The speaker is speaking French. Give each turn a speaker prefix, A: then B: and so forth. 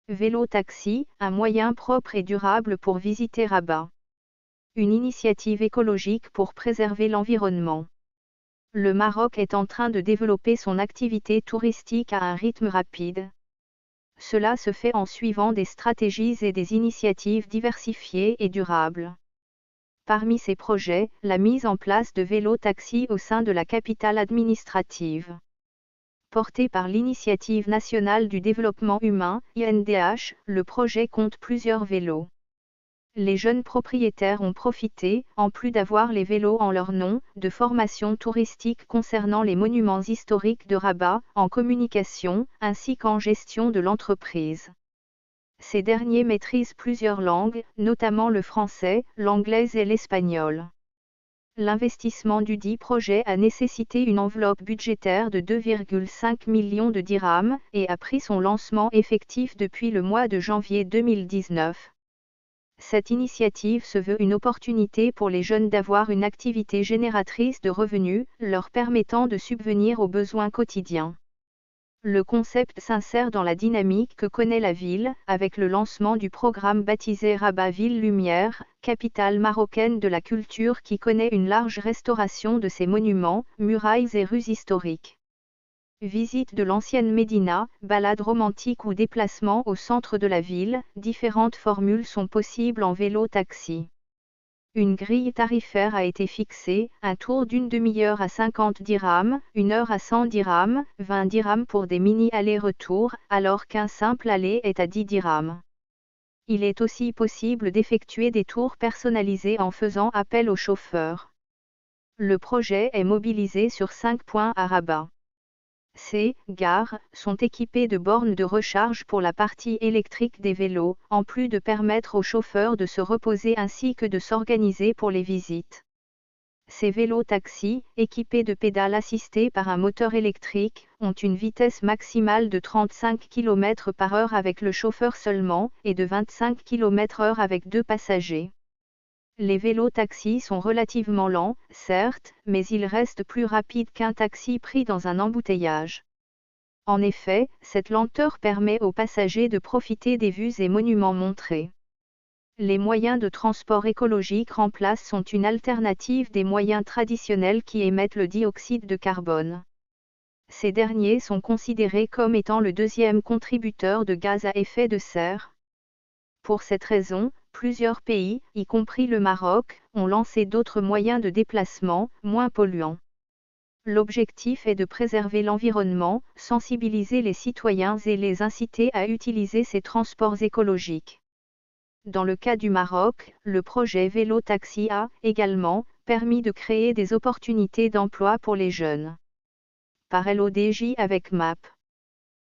A: Vélo-taxi, un moyen propre et durable pour visiter Rabat. Une initiative écologique pour préserver l'environnement. Le Maroc est en train de développer son activité touristique à un rythme rapide. Cela se fait en suivant des stratégies et des initiatives diversifiées et durables. Parmi ces projets, la mise en place de vélos-taxis au sein de la capitale administrative. Porté par l'Initiative nationale du développement humain, INDH, le projet compte plusieurs vélos. Les jeunes propriétaires ont profité, en plus d'avoir les vélos en leur nom, de formations touristiques concernant les monuments historiques de Rabat, en communication, ainsi qu'en gestion de l'entreprise. Ces derniers maîtrisent plusieurs langues, notamment le français, l'anglais et l'espagnol. L'investissement du dit projet a nécessité une enveloppe budgétaire de 2,5 millions de dirhams, et a pris son lancement effectif depuis le mois de janvier 2019. Cette initiative se veut une opportunité pour les jeunes d'avoir une activité génératrice de revenus, leur permettant de subvenir aux besoins quotidiens. Le concept s'insère dans la dynamique que connaît la ville, avec le lancement du programme baptisé Rabat Ville Lumière, capitale marocaine de la culture qui connaît une large restauration de ses monuments, murailles et rues historiques. Visite de l'ancienne Médina, balade romantique ou déplacement au centre de la ville, différentes formules sont possibles en vélo-taxi. Une grille tarifaire a été fixée, un tour d'une demi-heure à 50 dirhams, une heure à 100 dirhams, 20 dirhams pour des mini-allers-retours, alors qu'un simple aller est à 10 dirhams. Il est aussi possible d'effectuer des tours personnalisés en faisant appel au chauffeur. Le projet est mobilisé sur 5 points à Rabat. Ces gares sont équipées de bornes de recharge pour la partie électrique des vélos, en plus de permettre aux chauffeurs de se reposer ainsi que de s'organiser pour les visites. Ces vélos-taxis, équipés de pédales assistées par un moteur électrique, ont une vitesse maximale de 35 km/h avec le chauffeur seulement, et de 25 km/h avec 2 passagers. Les vélos-taxis sont relativement lents, certes, mais ils restent plus rapides qu'un taxi pris dans un embouteillage. En effet, cette lenteur permet aux passagers de profiter des vues et monuments montrés. Les moyens de transport écologique sont une alternative des moyens traditionnels qui émettent le dioxyde de carbone. Ces derniers sont considérés comme étant le deuxième contributeur de gaz à effet de serre. Pour cette raison, plusieurs pays, y compris le Maroc, ont lancé d'autres moyens de déplacement, moins polluants. L'objectif est de préserver l'environnement, sensibiliser les citoyens et les inciter à utiliser ces transports écologiques. Dans le cas du Maroc, le projet vélo-taxi a, également, permis de créer des opportunités d'emploi pour les jeunes. Par LODJ avec MAP.